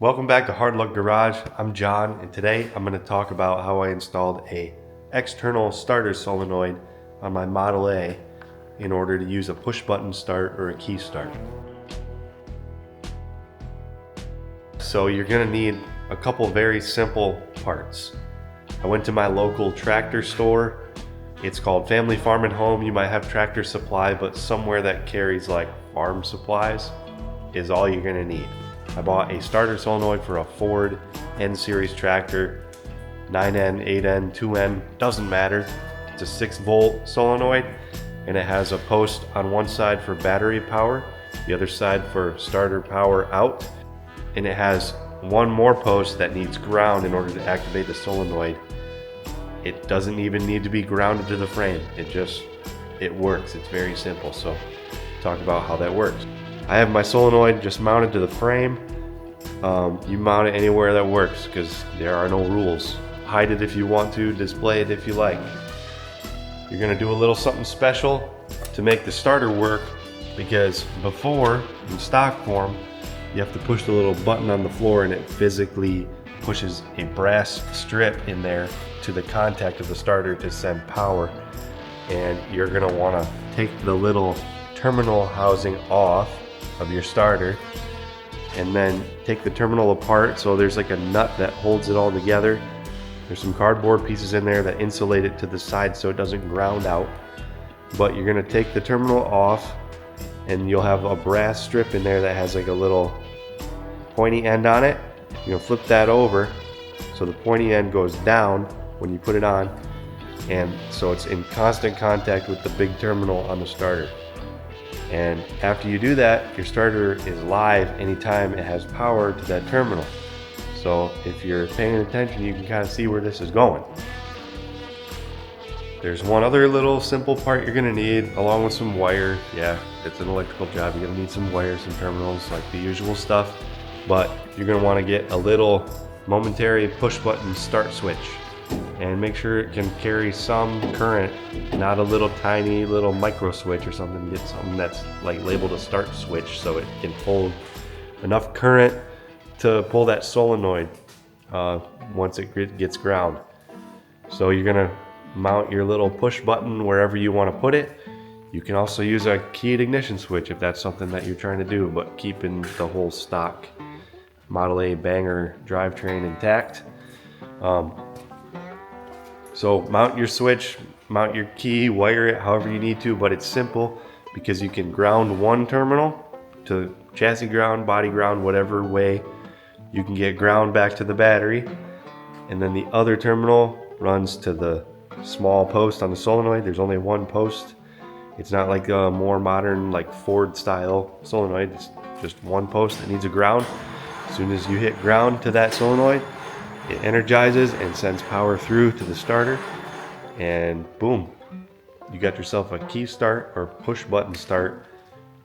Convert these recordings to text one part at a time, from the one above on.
Welcome back to Hard Luck Garage. I'm John, and today I'm going to talk about how I installed a external starter solenoid on my Model A in order to use a push button start or a key start. So you're going to need a couple very simple parts. I went to my local tractor store. It's called Family Farm and Home. You might have Tractor Supply, but somewhere that carries like farm supplies is all you're going to need. I bought a starter solenoid for a Ford N series tractor, 9N, 8N, 2N, doesn't matter. It's a 6-volt solenoid, and it has a post on one side for battery power, the other side for starter power out, and it has one more post that needs ground in order to activate the solenoid. It doesn't even need to be grounded to the frame. It works. It's very simple. So talk about how that works. I have my solenoid just mounted to the frame. You mount it anywhere that works because there are no rules. Hide it if you want to, display it if you like. You're gonna do a little something special to make the starter work, because before, in stock form, you have to push the little button on the floor and it physically pushes a brass strip in there to the contact of the starter to send power. And you're gonna wanna take the little terminal housing off of your starter and then take the terminal apart. So there's like a nut that holds it all together. There's some cardboard pieces in there that insulate it to the side so it doesn't ground out. But you're gonna take the terminal off and you'll have a brass strip in there that has like a little pointy end on it. You're gonna flip that over so the pointy end goes down when you put it on, and so it's in constant contact with the big terminal on the starter. And after you do that, your starter is live anytime it has power to that terminal. So if you're paying attention, you can kind of see where this is going. There's one other little simple part you're gonna need, along with some wire. Yeah, it's an electrical job. You're gonna need some wires, some terminals, like the usual stuff. But you're gonna wanna get a little momentary push button start switch. And make sure it can carry some current, not a little tiny little micro switch or something. Get something that's like labeled a start switch so it can pull enough current to pull that solenoid once it gets ground. So you're gonna mount your little push button wherever you want to put it. You can also use a keyed ignition switch if that's something that you're trying to do, but keeping the whole stock Model A banger drivetrain intact. So mount your switch, mount your key, wire it however you need to, but it's simple because you can ground one terminal to chassis ground, body ground, whatever way. You can get ground back to the battery, and then the other terminal runs to the small post on the solenoid. There's only one post. It's not like a more modern like Ford style solenoid. It's just one post that needs a ground. As soon as you hit ground to that solenoid, it energizes and sends power through to the starter, and boom, you got yourself a key start or push button start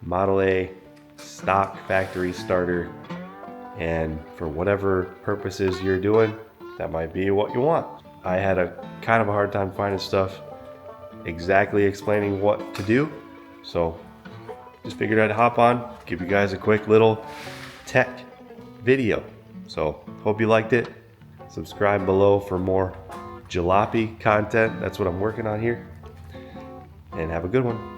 Model A stock factory starter. And for whatever purposes you're doing, that might be what you want. I had a kind of a hard time finding stuff exactly explaining what to do, so just figured I'd hop on, give you guys a quick little tech video. So hope you liked it. Subscribe below for more Jalopy content. That's what I'm working on here. And have a good one.